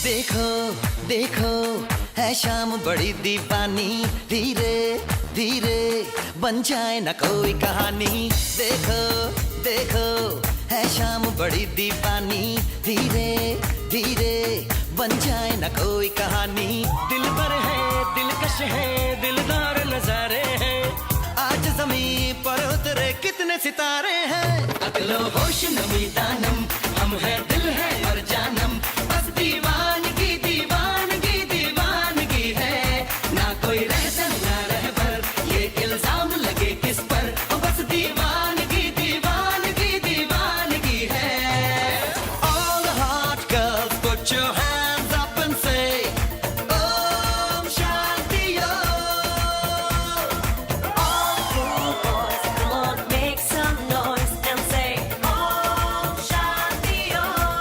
देखो देखो है शाम बड़ी दीवानी, धीरे धीरे बन जाए ना कोई कहानी। देखो देखो है शाम बड़ी दीवानी, धीरे धीरे बन जाए ना कोई कहानी। दिल पर है दिलकश है दिलदार नजारे हैं, आज जमीन पर उतरे कितने सितारे हैं। अगलो होश नमी दानम, हम है दिल है और जानम, बस दीवानगी दीवानगी दीवानगी है। ना कोई रहसन ना रहबर, ये इल्जाम लगे किस पर, बस दीवानगी दीवानगी दीवानगी है। All the hot girls put your hands up and say Om Shanti Om। All boys, come on, make some noise and say Om Shanti Om।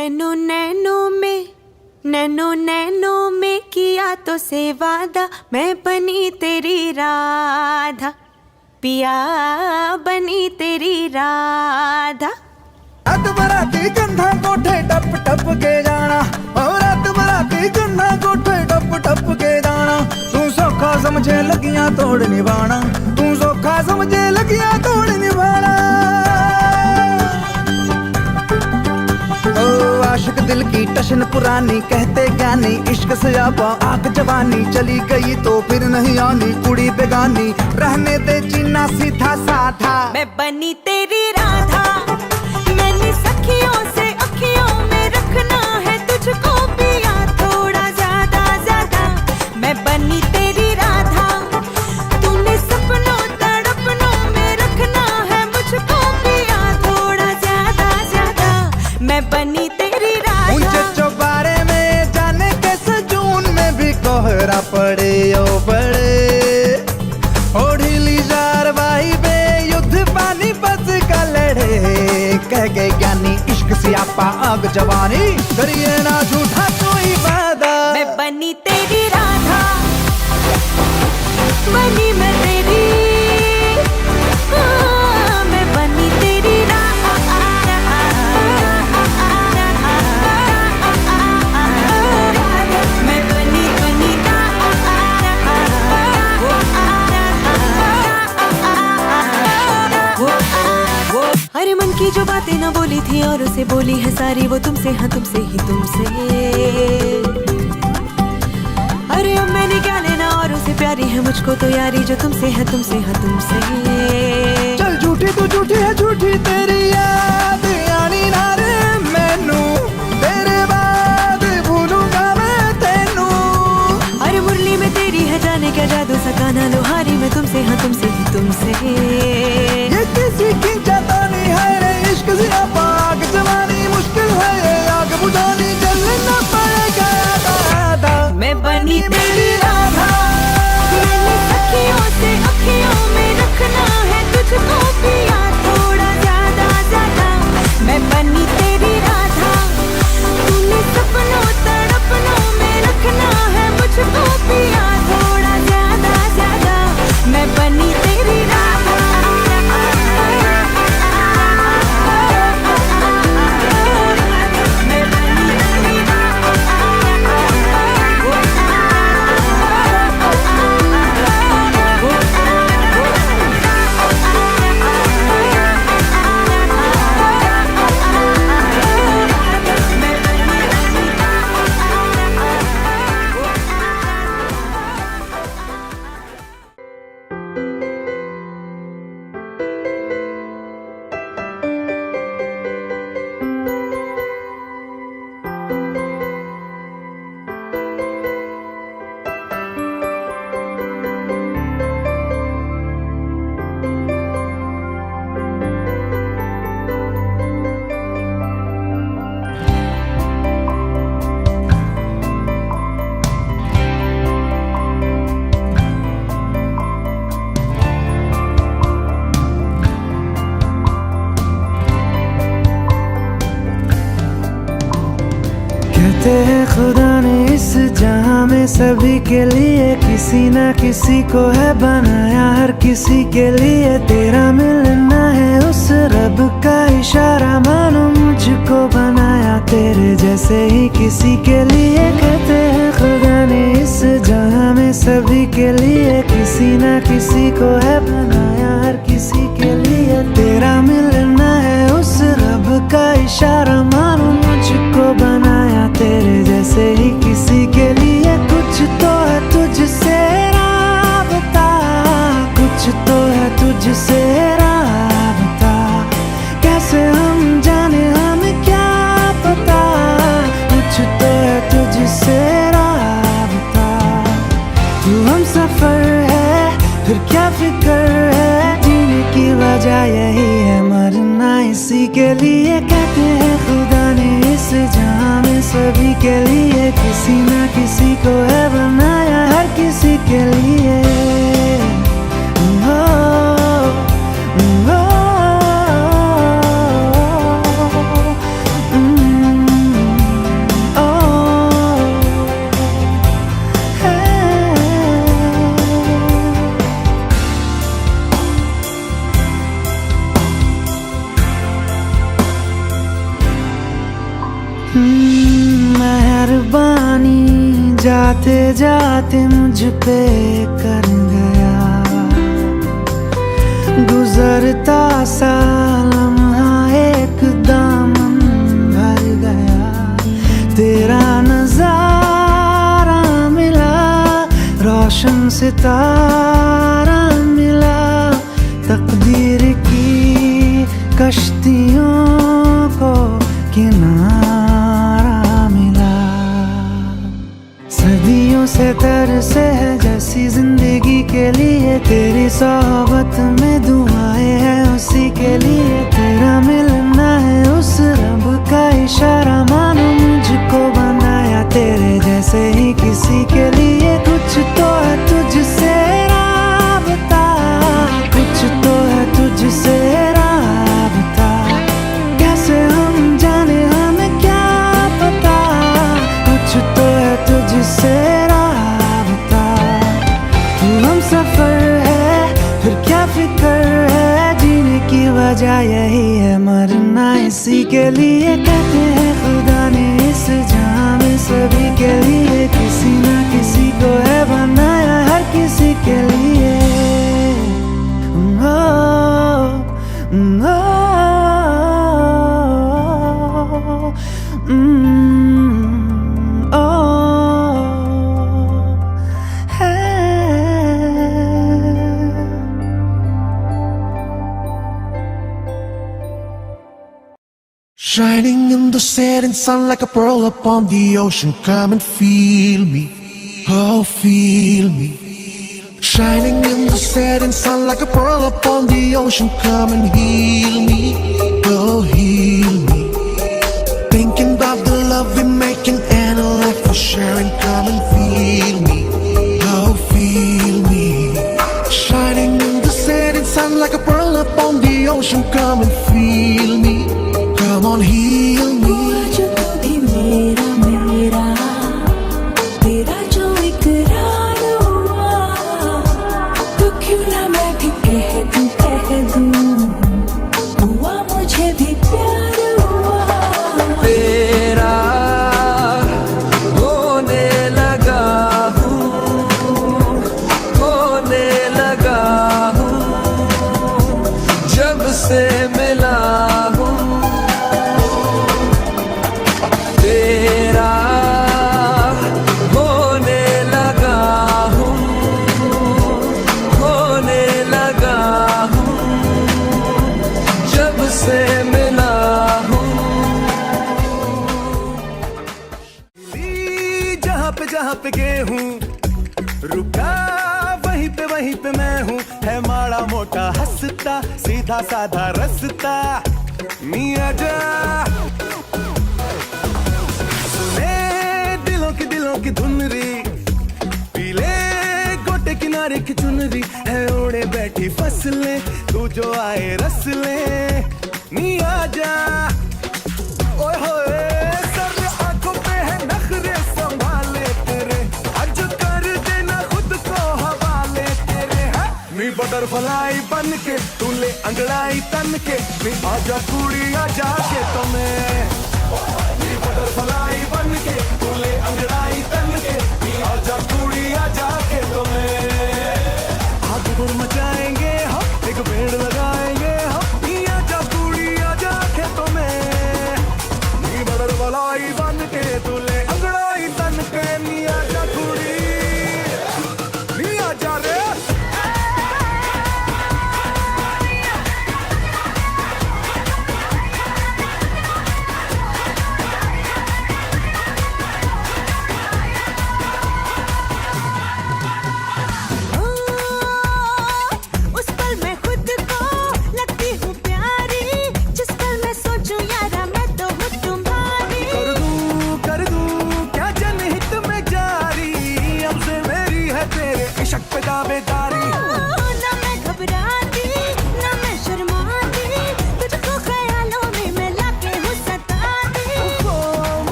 Nano nano में किया तो से वादा, मैं बनी तेरी राधा, पिया बनी तेरी राधा। रात बराती कंधा कोठे टप टप के जाना, और रात बराती कंधा कोठे टप टप के जाना। तू सौखा समझे लगियां तोड़ निभाना, तू सौखा समझे लगियां तोड़ निभाना। ओ आशिक दिल की टशन पुरानी, कहते ज्ञानी इश्क से आपा आग जवानी। चली गई तो फिर नहीं आनी, कुड़ी बेगानी रहने दे जीना सीधा साधा। मैं बनी तेरी राधा, मैंने सखियों से अखियों में रखना है तुझको पिया थोड़ा ज्यादा ज्यादा। मैं बनी तेरी राधा, तूने सपनों तड़पनों में रखना है मुझको पिया थोड़ा ज्यादा ज्यादा। मैं बनी तेरी राधा। मुझे चौबारे में जाने कैसे जून में भी कोहरा पड़े ओ बड़े, ओ ढीली जार बे युद्ध पानी बस का लड़े। कह गए ज्ञानी इश्क से आपा आग जवानी, करिए ना झूठा कोई वादा। मैं बनी तेरी राधा, बनी मैं तेरी, मैं बनी तेरी राधा, मैं बनी अरे मन की जो बातें ना बोली थी और उसे बोली है सारी, वो तुमसे हाँ तुमसे ही तुमसे। अरे अब मैंने क्या लेना और उसे प्यारी है मुझको तो यारी, जो तुमसे है तुमसे हाँ तुमसे। चल झूठी तू झूठी है झूठी तेरी याद आनी ना रे मैनू, तेरे बाद भूलूंगा मैं तेनू। अरे मुरली में तेरी है जाने क्या जादू, सकाना लोहारी मैं तुमसे हाँ तुमसे ही तुमसे। ये किसी की जतानी है रे इश्क से आपा आग जवानी, मुश्किल है ये आग बुझानी, जलना पड़ेगा आधा। मैं बनी तेरी राधा, मैंने सखियों से अखियों में रखना है तुझको पिया थोड़ा ज्यादा ज्यादा। मैं बनी तेरी राधा, तूने सपनों तड़पनों में रखना है मुझको पिया थोड़ा ज्यादा ज्यादा। मैं बनी तेरी राधा, मैं बनी तेरी कहते हैं खुदा ने इस जहां में सभी के लिए किसी ना किसी को है बनाया, हर किसी के लिए तेरा मिलना है उस रब का इशारा। मानो मुझको बनाया तेरे जैसे ही किसी के लिए। कहते हैं खुदा ने इस जहां में सभी के लिए किसी ना किसी को है बनाया, हर किसी के लिए तेरा मिलना है उस रब का इशारा। मानो मुझको बनाया तेरे जैसे ही किसी के लिए। कुछ तो है तुझसे राबता, कुछ तो है तुझसे राबता, कैसे हम जाने हमें क्या पता। कुछ तो है तुझसे राबता, तू हम सफर है फिर क्या फिक्र है, जीने की वजह यही है मरना इसी के लिए। कहते हैं खुदा ने इस जहां में सभी के लिए किसी ना किसी को है बनाया, हर किसी के लिए। जाते जाते मुझ पे कर गया, गुजरता सा लम्हा एक दामन भर गया। तेरा नजारा मिला, रोशन सितारा मिला, तकदीर की कश्तियों को किनारा मिला। सदियों से तरसे है जैसी जिंदगी के लिए, तेरी सोहबत में दुआएं हैं उसी के लिए। तेरा मिलना है उस रब का इशारा, मानो मुझको बनाया तेरे जैसे ही किसी के लिए। कुछ तो है तुझसे राबता, कुछ तो है तुझसे राबता, कैसे हम जाने हमें क्या पता। कुछ तो है तुझसे राबता, तू हम सफर है फिर क्या फिक्र है, जीने की वजह यही है मरना इसी के लिए। कहते हैं खुदा ने इस जहां में सभी के लिए किसी ना किसी को है बनाया, हर किसी के लिए। Shining in the setting sun like a pearl upon the ocean. Come and feel me, oh feel me. Shining in the setting sun like a pearl upon the ocean. Come and heal me, oh heal me. Thinking about the love we're making and a life we're sharing. Come and feel me, oh feel me. Shining in the setting sun like a pearl upon the ocean. Come and feel me. Come on, heal me. जो तू भी मेरा मेरा, तेरा जो इकरार हुआ, तो क्यों ना मैं भी कह दूं, हुआ मुझे भी प्यार हुआ। तेरा होने लगा हूँ, होने लगा हूँ, जब से मिला हूँ। तेरा होने लगा हूँ, होने लगा हूँ, जब से मिला हूँ। जहाँ पे गेहूं रुका, वहीं पे मैं हूँ। है माड़ा मोटा हंसता, सीधा साधा रस्ता, मियाँ जा दिलों की धुनरी, पीले गोटे किनारे की चुनरी है, ओढ़े बैठी फसलें, तू जो आए रस ले, नी आजा। ओए होए सर आंखों पे है नखरे, संभाले तेरे, आज कर देना खुद को हवाले तेरे। है नी बटरफ्लाई बन के तू ले अंगड़ाई तन के, नी आजा कुड़ी आजा के तुम्हें। नी बटरफ्लाई बन के तू ले अंगड़ाई तन के, नी आजा कुड़ी आजा के तुम्हें। आग बुर मचाएंगे हम, एक पेड़ लगाएंगे हम, नी आजा कुड़ी आजा के तुम्हें। नी बटरफ्लाई बन के तू ले अंगड़ाई तन के, नी आजा कुड़ी, नी आजा रे।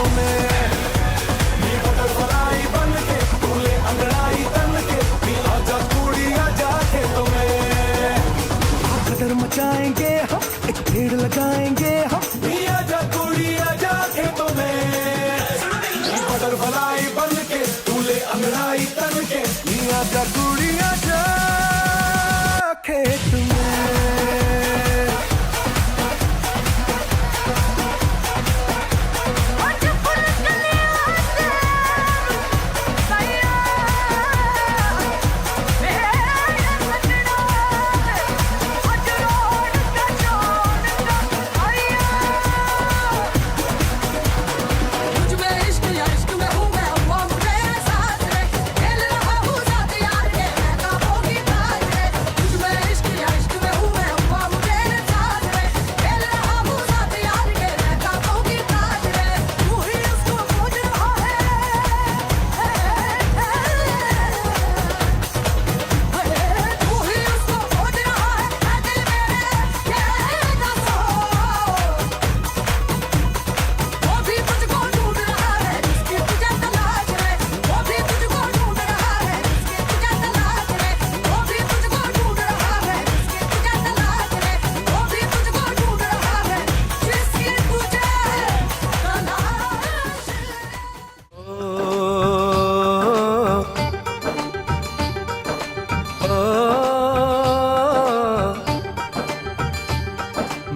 तुम्हें नी बटरफ्लाई बन के तूले अंगड़ाई तन के नी आजा कुड़ी आजा खेतों में कदर मचाएंगे हम एक पेड़ लगाएंगे हम नी आजा कुड़ी आजा खेतों में नी बटरफ्लाई बन के तूले अंगड़ाई तन के नी आजा कुड़ी आजा खेत में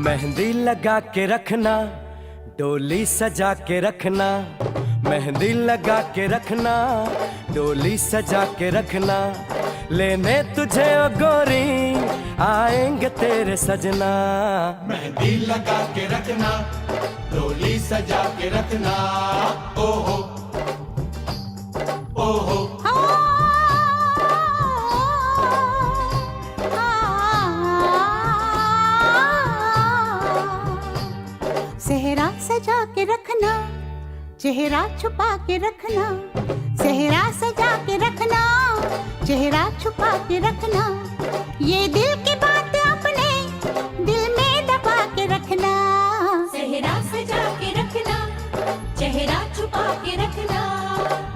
मेहंदी लगा के रखना, डोली सजा के रखना, मेहंदी लगा के रखना, डोली सजा के रखना, लेने तुझे ओ गोरी आएंगे तेरे सजना। मेहंदी लगा के रखना, डोली सजा के रखना, ओहो ओहो सेहरा सजा के रखना, चेहरा छुपा के रखना, सेहरा सजा के रखना, चेहरा छुपा के रखना, ये दिल की बात अपने दिल में दबा के रखना। सेहरा सजा के रखना, चेहरा छुपा के रखना,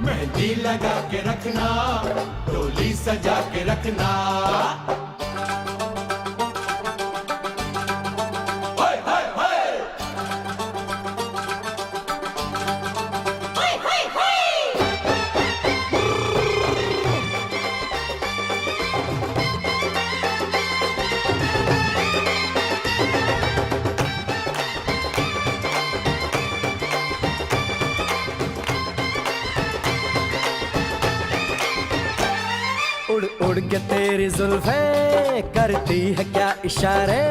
मेहंदी लगा के रखना, डोली सजा के रखना। उड़ उड़ के तेरी जुल्फें करती है क्या इशारे,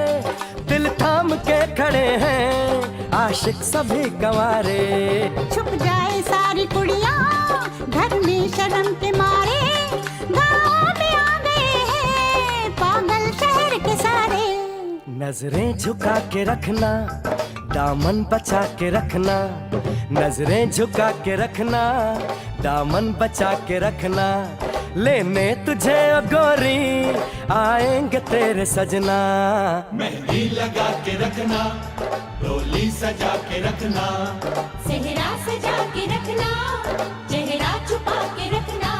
दिल थाम के खड़े हैं आशिक सभी गंवारे। छुप जाए सारी कुड़ियाँ घर में शर्म के मारे, गाँव में आ गए हैं पागल शहर के सारे। नजरें झुका के रखना, दामन बचा के रखना, नजरें झुका के रखना, दामन बचा के रखना, लेने तुझे ओ गोरी आएंगे तेरे सजना। मेहंदी लगा के रखना, डोली सजा के रखना, सेहरा सजा के रखना, चेहरा छुपा के रखना।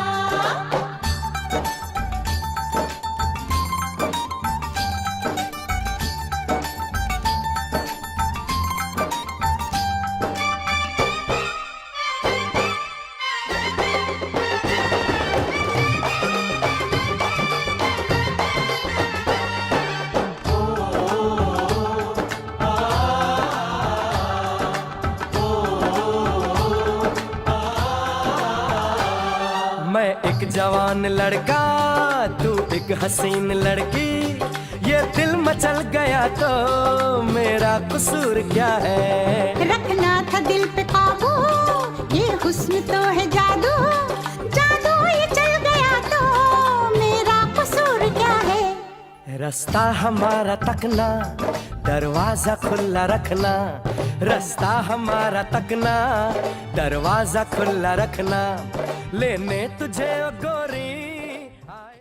मैं एक जवान लड़का, तू एक हसीन लड़की, ये दिल मचल गया तो मेरा कसूर क्या है। रखना था दिल पे काबू, ये हुस्न तो है जादू, जादू ये चल गया तो मेरा कसूर क्या है। रास्ता हमारा तकना, दरवाजा खुला रखना, रास्ता हमारा तकना, दरवाजा खुला रखना, लेने तुझे ओ गोरी आए।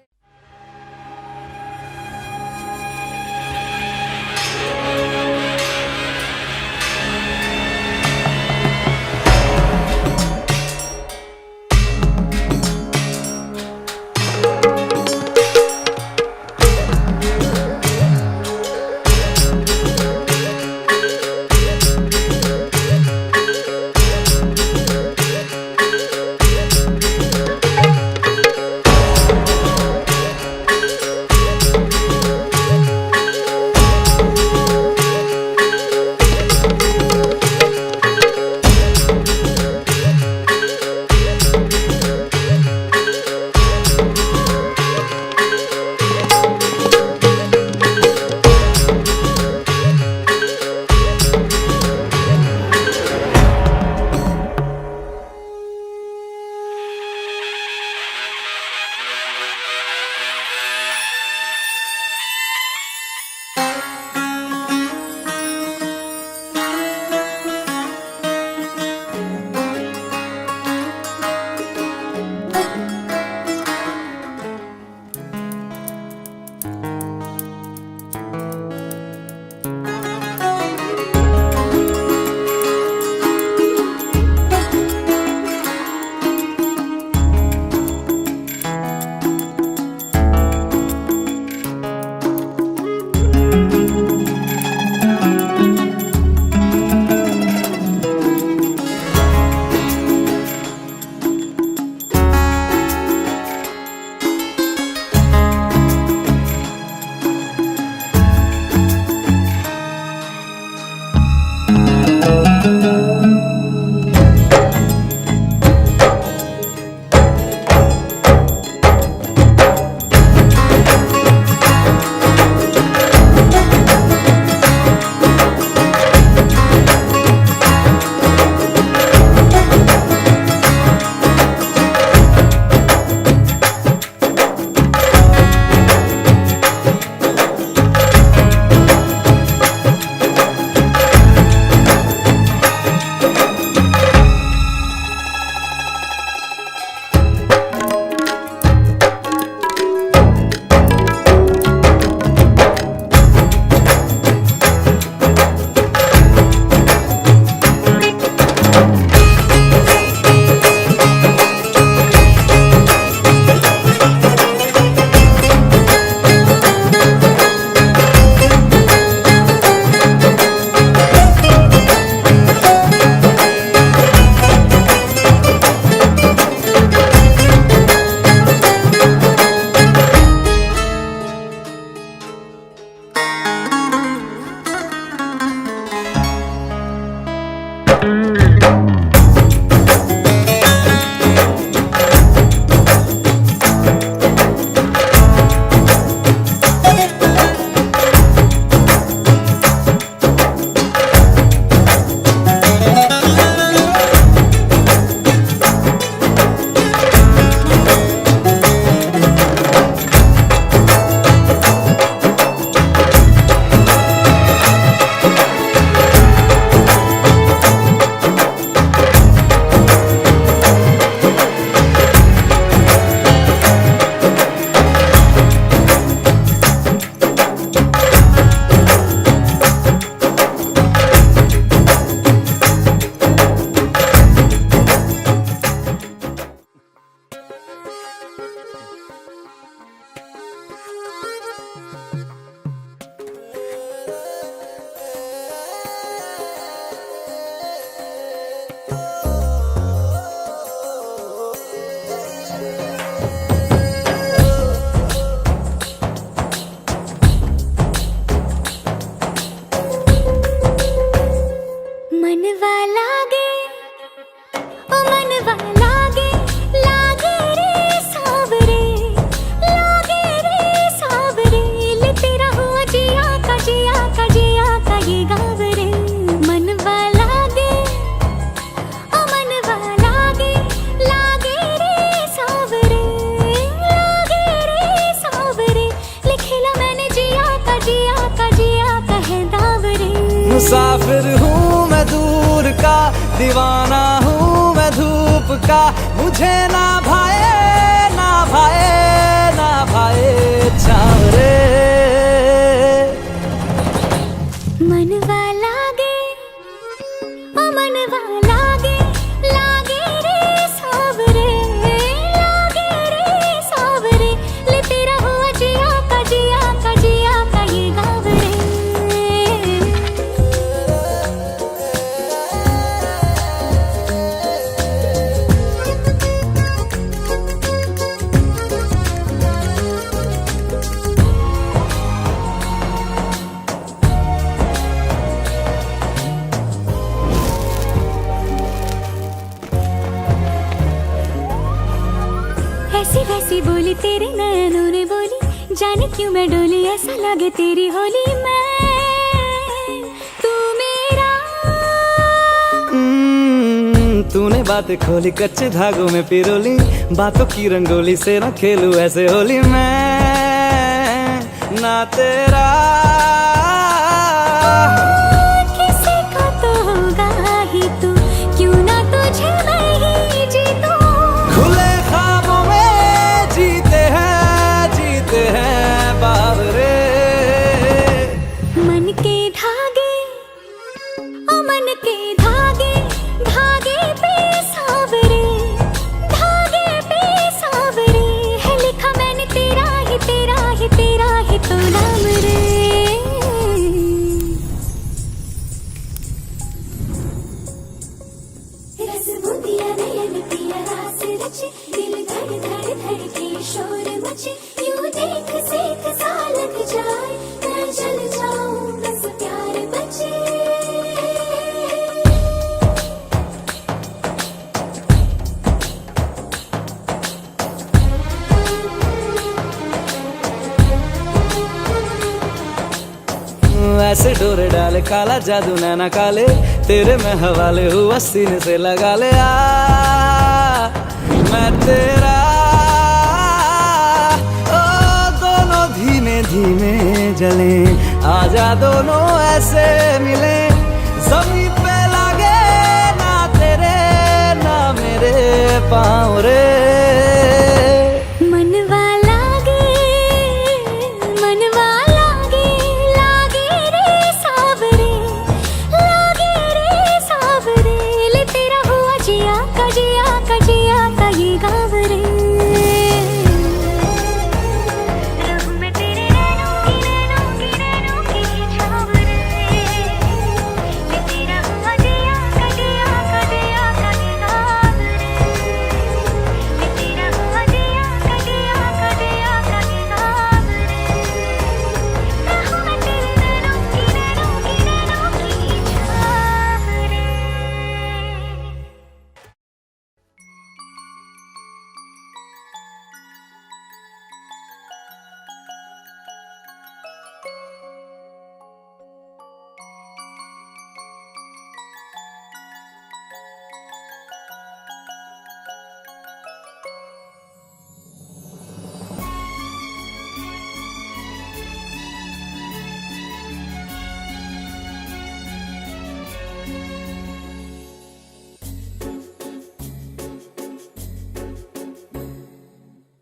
मुसाफिर हूँ मैं दूर का, दीवाना हूँ मैं धूप का, मुझे ना भाए ना भाए ना भाए चावरे। मनवा लागे ओ मनवा लागे, लागे रे सावरे, लागे रे सावरे, ले तेरा हुआ जिया का जिया का जिया का ये गावरे। ऐसी वैसी बोली तेरे नैनों ने बोली, जाने क्यों मैं डोली, ऐसा लगे तेरी होली मैं तू मेरा। तूने बातें खोली कच्चे धागों में पिरोली, बातों की रंगोली से ना खेलूं ऐसे होली मैं ना तेरा। किसी को तो होगा ही तू, क्यों ना तुझे मैं ही जीतूं। खुले ख्वाबों में जीते हैं बावरे। मन के धागे ओ मन के धागे, धागे पे सावरे, धागे पे सावरे, है लिखा मैंने तेरा ही तेरा ही तेरा ही तो नाम रे। रस बूंदिया नयन पिया रास रचे, दिल धड़ धड़ धड़ के शोर मचे, यूं देख सेक सा लग जाए, मैं जल जाऊं बस प्यार बचे। ऐसे डोरे डाले काला जादू नैना काले, तेरे में हवाले हुआ सीने से लगा ले आ मैं तेरा। ओ दोनों धीमे धीमे जले, आजा दोनों ऐसे मिले, जमीन पे लागे ना तेरे ना मेरे पाँव रे। मनवा लागे, मनवा लागे, लागे रे सावरे, लागे रे सावरे, ले तेरा हुआ जिया का जिया का जिया का ये गावरे। रहूं मैं तेरे नैनों की छावरे, ले तेरा हुआ जिया का जिया का जिया का ये गावरे, ले तेरा हुआ जिया का जिया का जिया का ये गावरे। रहूं मैं तेरे नैनों की छावरे।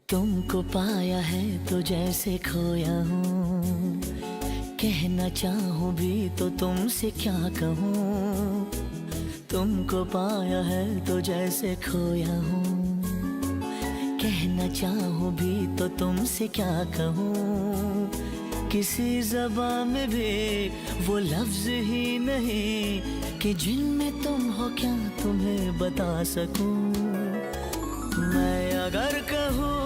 तुमको पाया है तो जैसे खोया हूँ, कहना चाहूँ भी तो तुमसे क्या कहूँ। तुमको पाया है तो जैसे खोया हूँ, कहना चाहूँ भी तो तुमसे क्या कहूँ। किसी ज़बान में भी वो लफ्ज़ ही नहीं कि जिनमें तुम हो क्या तुम्हें बता सकूँ। मैं अगर कहूँ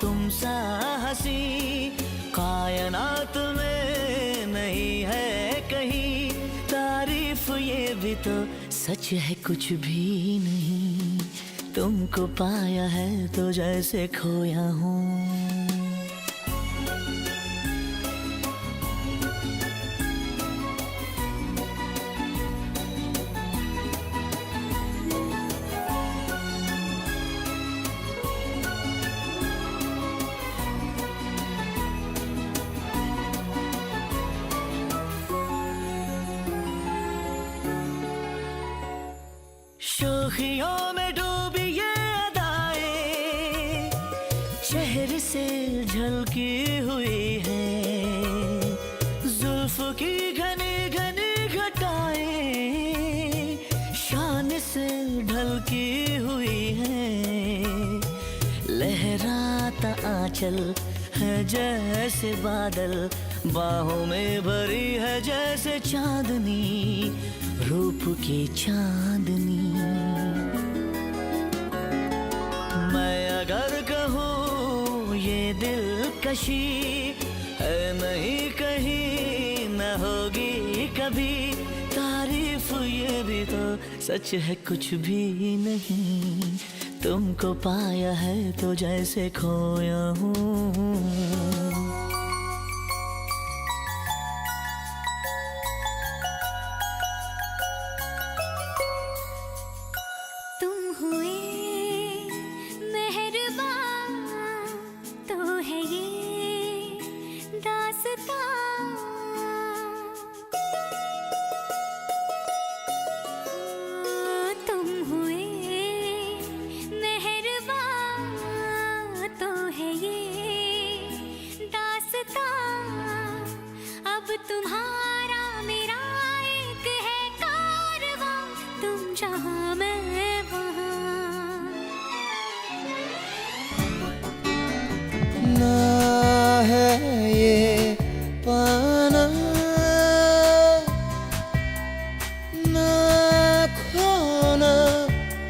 तुम सा हंसी कायनात में नहीं है कहीं, तारीफ ये भी तो सच है कुछ भी नहीं। तुमको पाया है तो जैसे खोया हूँ। सुर्खियों में डूबी ये अदाएं शहर से झलकी हुई है, जुल्फ की घनी घनी घटाएं शान से ढलकी हुई है, लहराता आंचल है जैसे बादल, बाहों में भरी है जैसे चांदनी, रूप की चांदनी। मैं अगर कहूँ ये दिलकशी है नहीं कहीं न होगी कभी, तारीफ ये भी तो सच है कुछ भी नहीं, तुमको पाया है तो जैसे खोया हूँ। तुम हुए मेहरबान तो है ये दास्तां, तुम हुए मेहरबान तो है ये दास्तां, अब तुम्हारा मेरा एक है कारवां, तुम जहाँ मैं ना है ये पाना ना खोना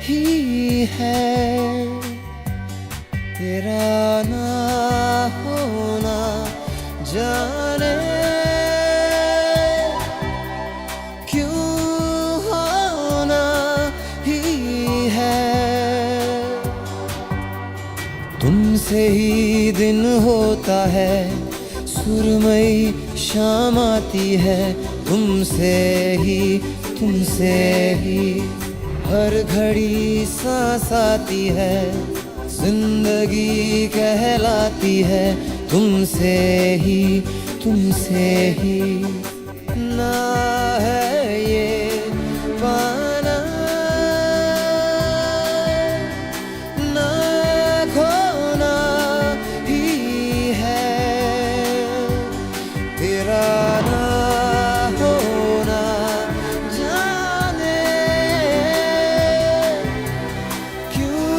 ही है, तेरा ना होना जाने क्यों होना ही है, तुमसे ही दिन होता है, सुरमई शाम आती है, तुमसे ही हर घड़ी सांस आती है, जिंदगी कहलाती है, तुमसे ही ना है ये पाना ना खोना ही है, तेरा ना होना जाने क्यों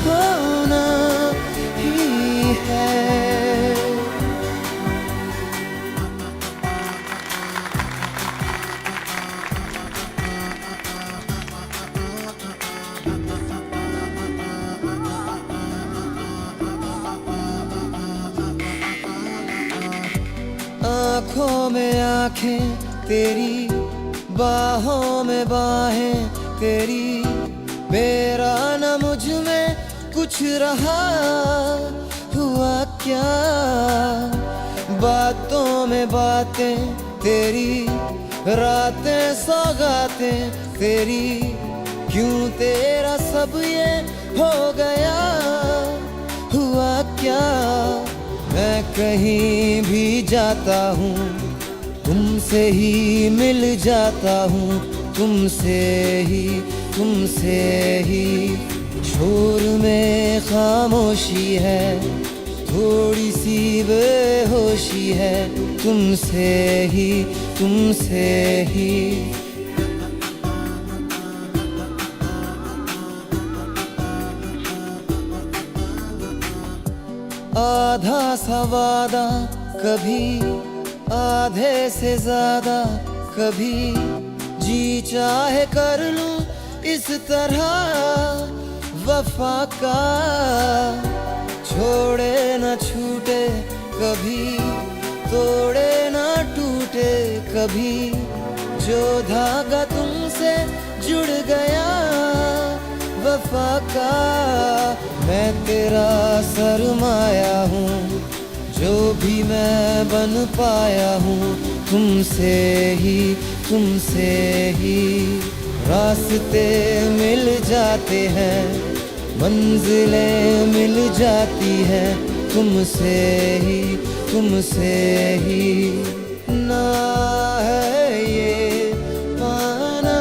होना ही है। आँखों में आँखें तेरी, बाहों में बाहें तेरी, मेरा न मुझ में कुछ रहा हुआ क्या, बातों में बातें तेरी, रातें सौगातें तेरी, क्यों तेरा सब ये हो गया हुआ क्या, मैं कहीं भी जाता हूँ तुमसे ही मिल जाता हूँ, तुमसे ही शोर में खामोशी है, थोड़ी सी बेहोशी है, तुमसे ही आधा सा वादा कभी आधे से ज्यादा, कभी जी चाहे कर लूं इस तरह वफा का, छोड़े न छूटे कभी, तोड़े न टूटे कभी, जो धागा तुमसे जुड़ गया वफा का, मैं तेरा सरमाया हूँ, जो भी मैं बन पाया हूँ, तुमसे ही रास्ते मिल जाते हैं, मंजिलें मिल जाती हैं, तुमसे ही ना है ये पाना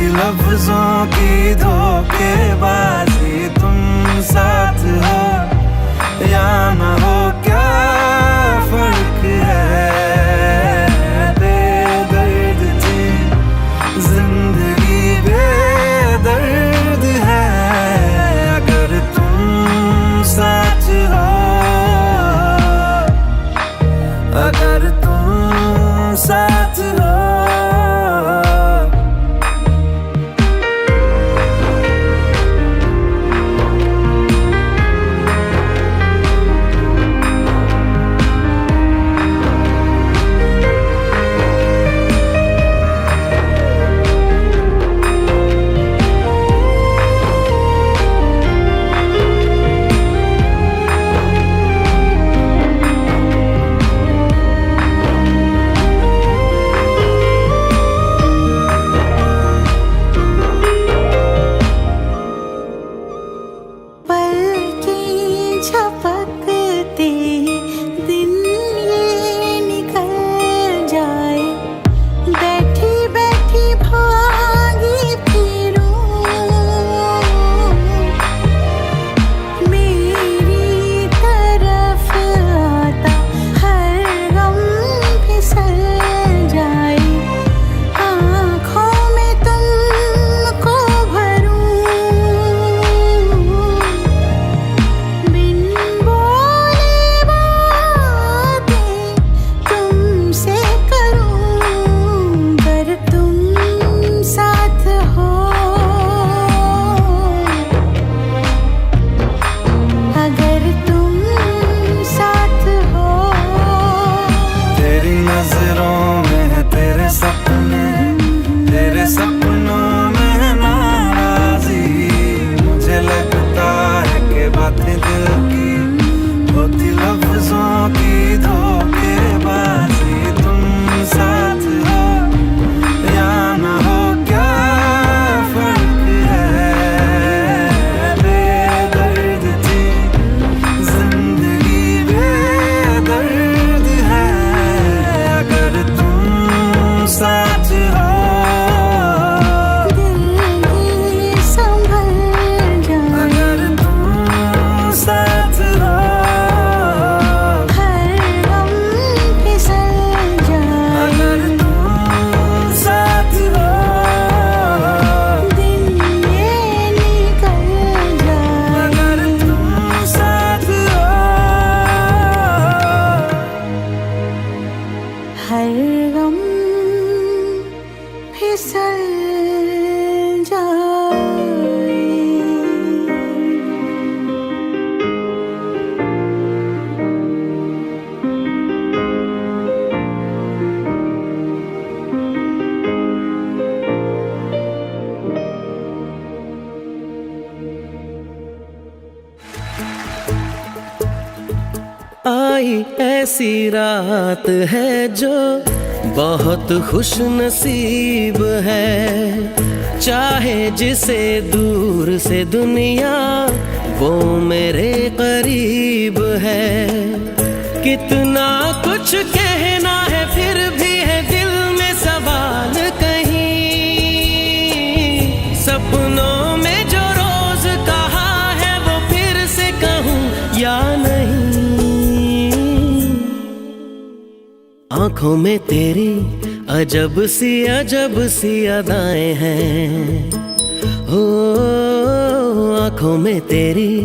होती लफ्जों की धोखेबाजी, तुम साथ हो या न हो क्या फर्क है। बेदर्द थी जिंदगी, बेदर्द है अगर तुम साथ हो, अगर तुम साथ हो। आई ऐसी रात है जो बहुत खुश नसीब है, चाहे जिसे दूर से दुनिया वो मेरे करीब है। कितना कुछ कहना है फिर भी है दिल में सवाल कहीं, सपनों में जो रोज कहा है वो फिर से कहूँ या नहीं। आंखों में तेरी अजब सी अदाएं हैं, हो आंखों में तेरी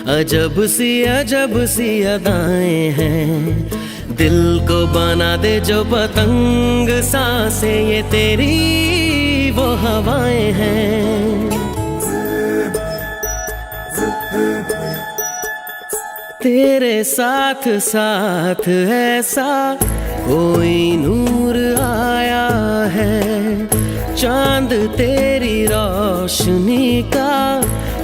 अजब सी अदाएं हैं। दिल को बना दे जो पतंग सांसें ये तेरी वो हवाएं हैं। तेरे साथ साथ ऐसा कोई नूर आया है, चांद तेरी रोशनी का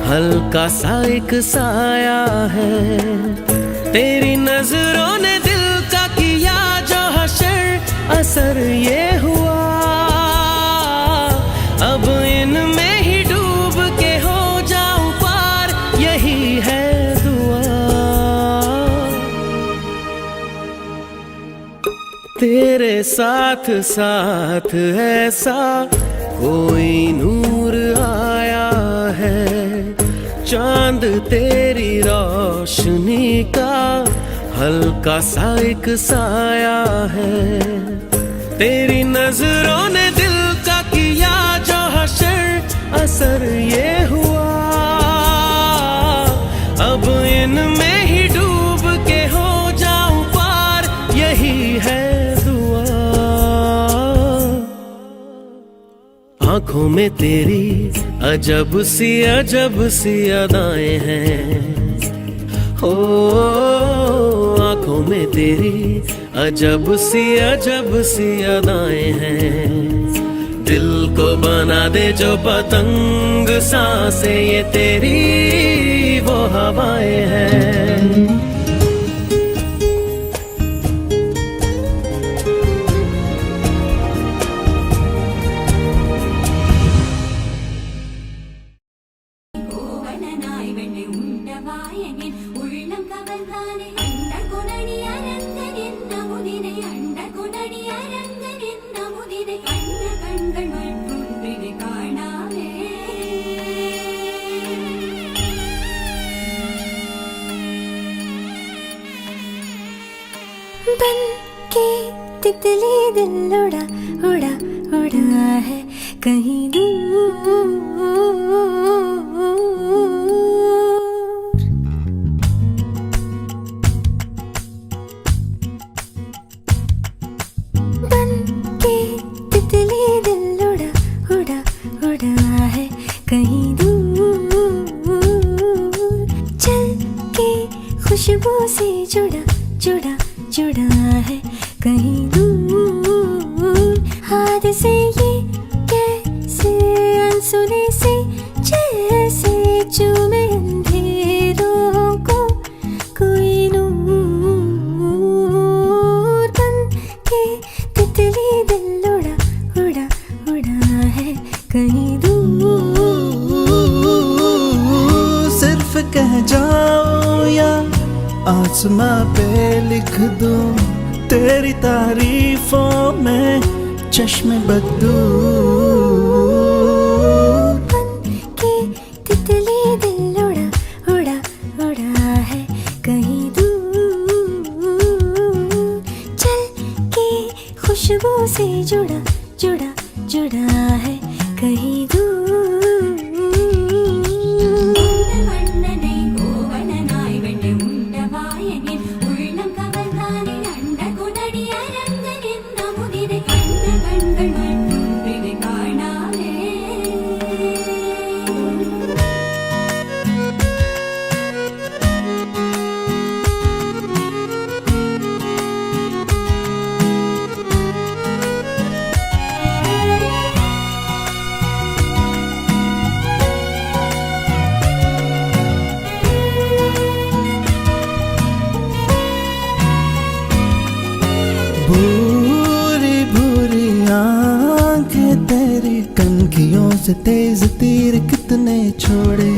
हल्का सा एक साया है। तेरी नजरों ने दिल का किया जो हशर असर ये हुआ, अब इनमें ही डूब के हो जाऊं पार यही है दुआ। तेरे साथ साथ ऐसा कोई नूर आया है चांद तेरी रोशनी का, हल्का सा एक साया है। तेरी नजरों ने दिल का किया जो हशर, असर ये हुआ अब इनमें ही डूब के हो जाऊं पार, यही है दुआ। आंखों में तेरी अजब सी अदाएं हैं, हो आंखों में तेरी अजब सी अदाएं हैं। दिल को बना दे जो पतंग सांसें, ये तेरी वो हवाएं हैं। கோவலனாய் வெண்ணை உண்டவாயனின் உள்ளம் கவர்ந்தானே, அண்ட குணனி அரங்கனின் நமுதினை, அண்ட குணனி அரங்கனின் நமுதினை, கண்ட கண்கள் மற்றொன்றினை காணாமே. बन के तितली दिल उड़ा उड़ा उड़ा है कहीं दूर। बन के तितली दिल उड़ा उड़ा उड़ा है कहीं दूर। चल के खुशबू से जुड़ा जुड़ा जुड़ा है कहीं दूर। हाथ से ये कैसे अनसुने से जैसे चूमे अंधेरों को कोई नूर। बन के तितली दिल उड़ा उड़ा उड़ा है कहीं दूर। सिर्फ कह जाओ या आसमां पे लिख दूं तेरी तारीफों में चश्मे बदू। बन के तितली दिल उड़ा उड़ा उड़ा है कहीं दूर। चल के खुशबू से जुड़ा जुड़ा जुड़ा है कहीं दूर। வண்ணனை கோவலனாய் வெண்ணை உண்டவாயனின் உள்ளம் கவர்ந்தானே, அண்ட குணனி அரங்கனின் நமுதினை, கண்ட கண்கள் மற்றொன்றினை காணாமே. भूरी भूरी आंखें तेरी कनखियों से तेज तीर कितने छोड़े।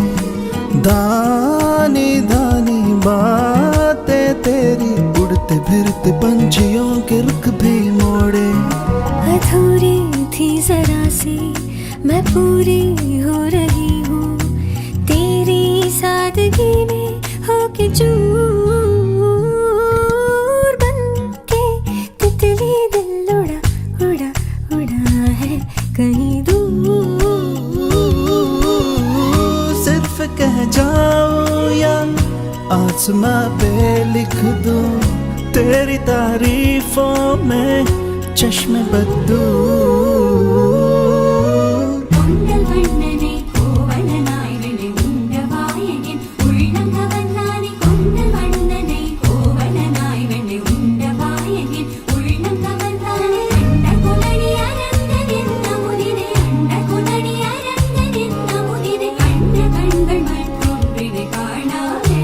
दानी दानी बातें तेरी उड़ते फिरते पंछियों के रुख भी मोड़े। अधूरी थी जरा सी मैं पूरी हो रही हूँ तेरी सादगी में होके चूर। बन के तितली दिल उड़ा उड़ा उड़ा है कहीं दूर। सिर्फ कह जाओ या आसमां पे लिख दूं तेरी तारीफों में चश्मे बदू। பொங்கல் வண்ணனை கோவலனாய் வெண்ணை உண்டவாயனின் உள்ளம் கவர்ந்தானே, பொங்கல் வண்ணனை கோவலனாய் வெண்ணை உண்டவாயனின் உள்ளம் கவர்ந்தானே, அண்ட குணனி அரங்கனின் நமுதினை, அண்ட குணனி அரங்கனின் நமுதினை, கண்ட கண்கள் மற்றொன்றினை காணாமே.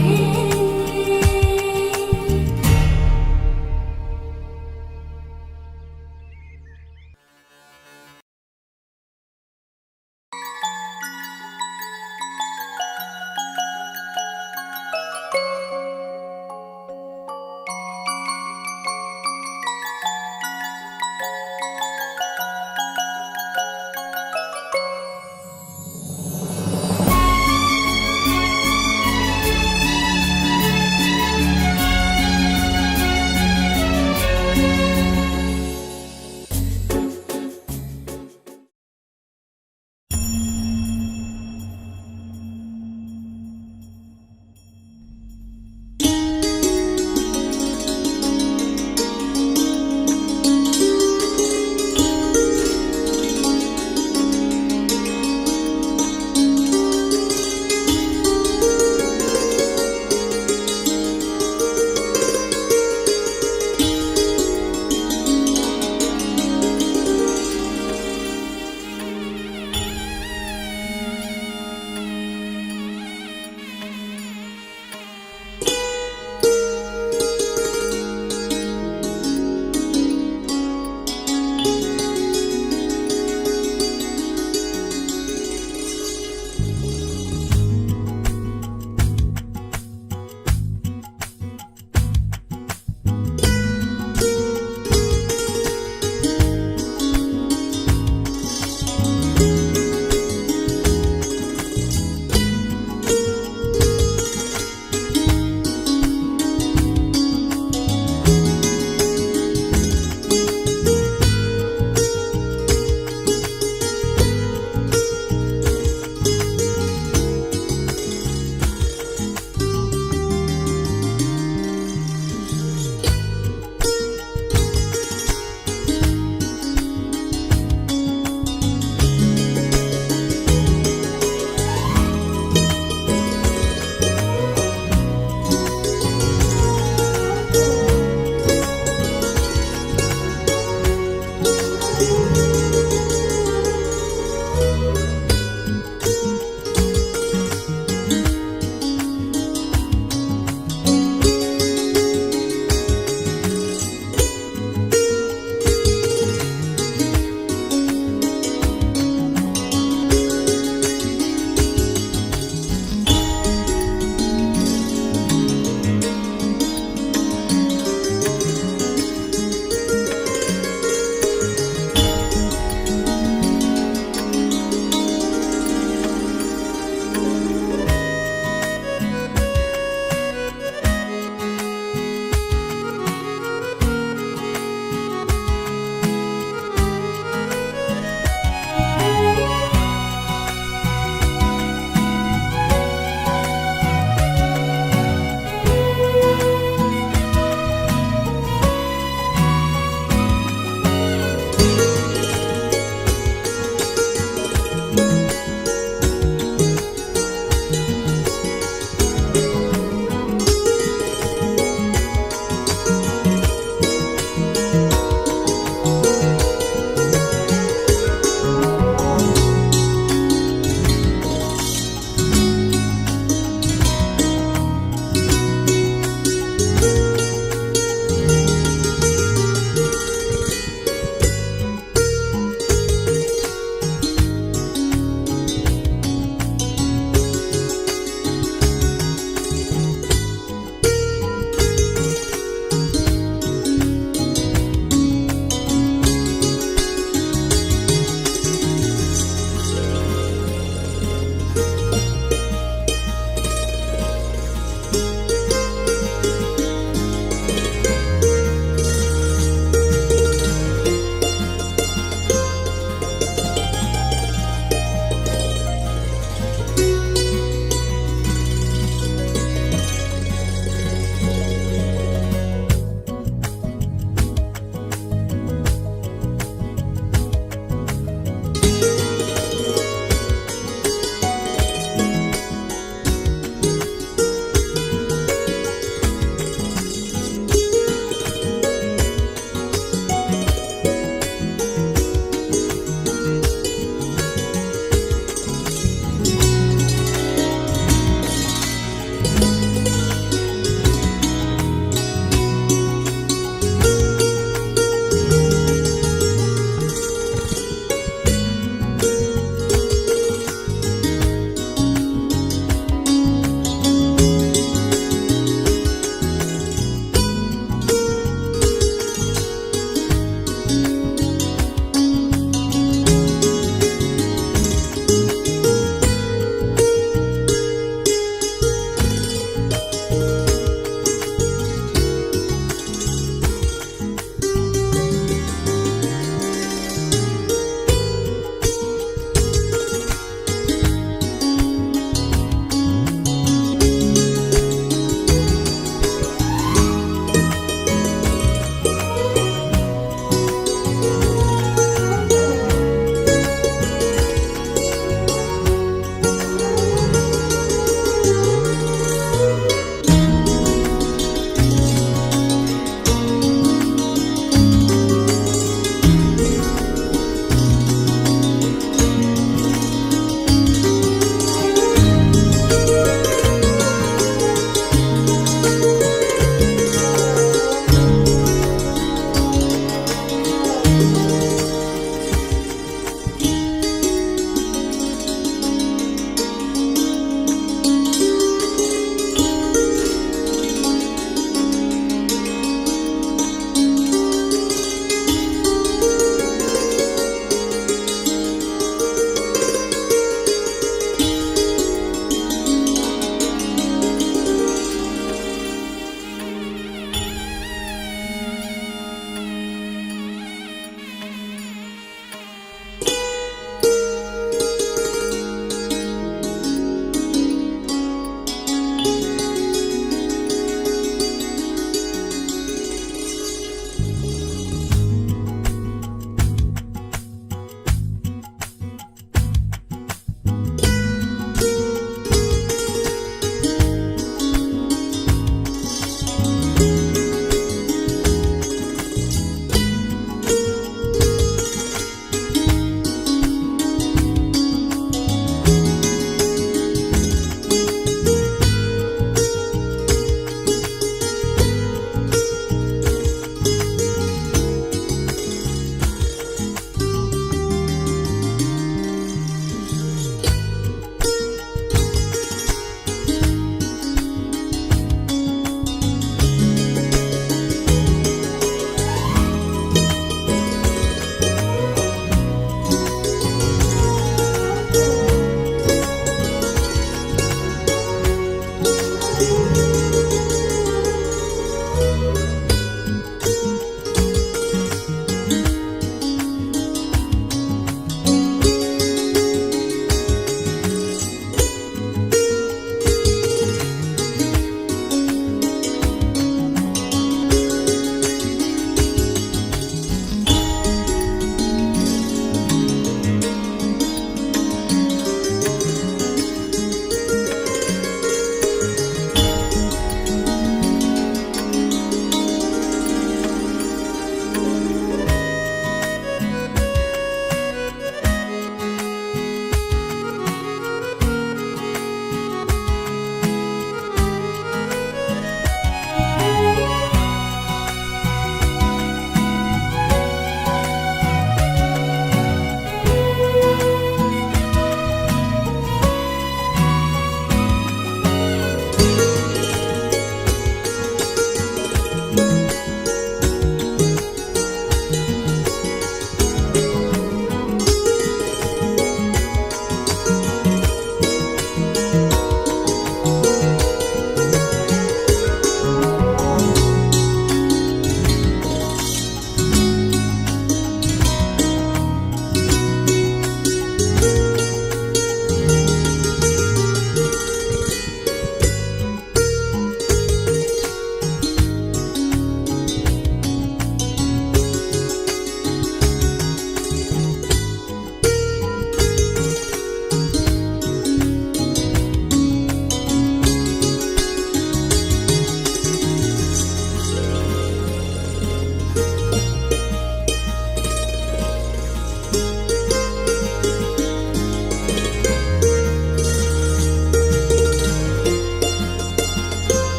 हाँ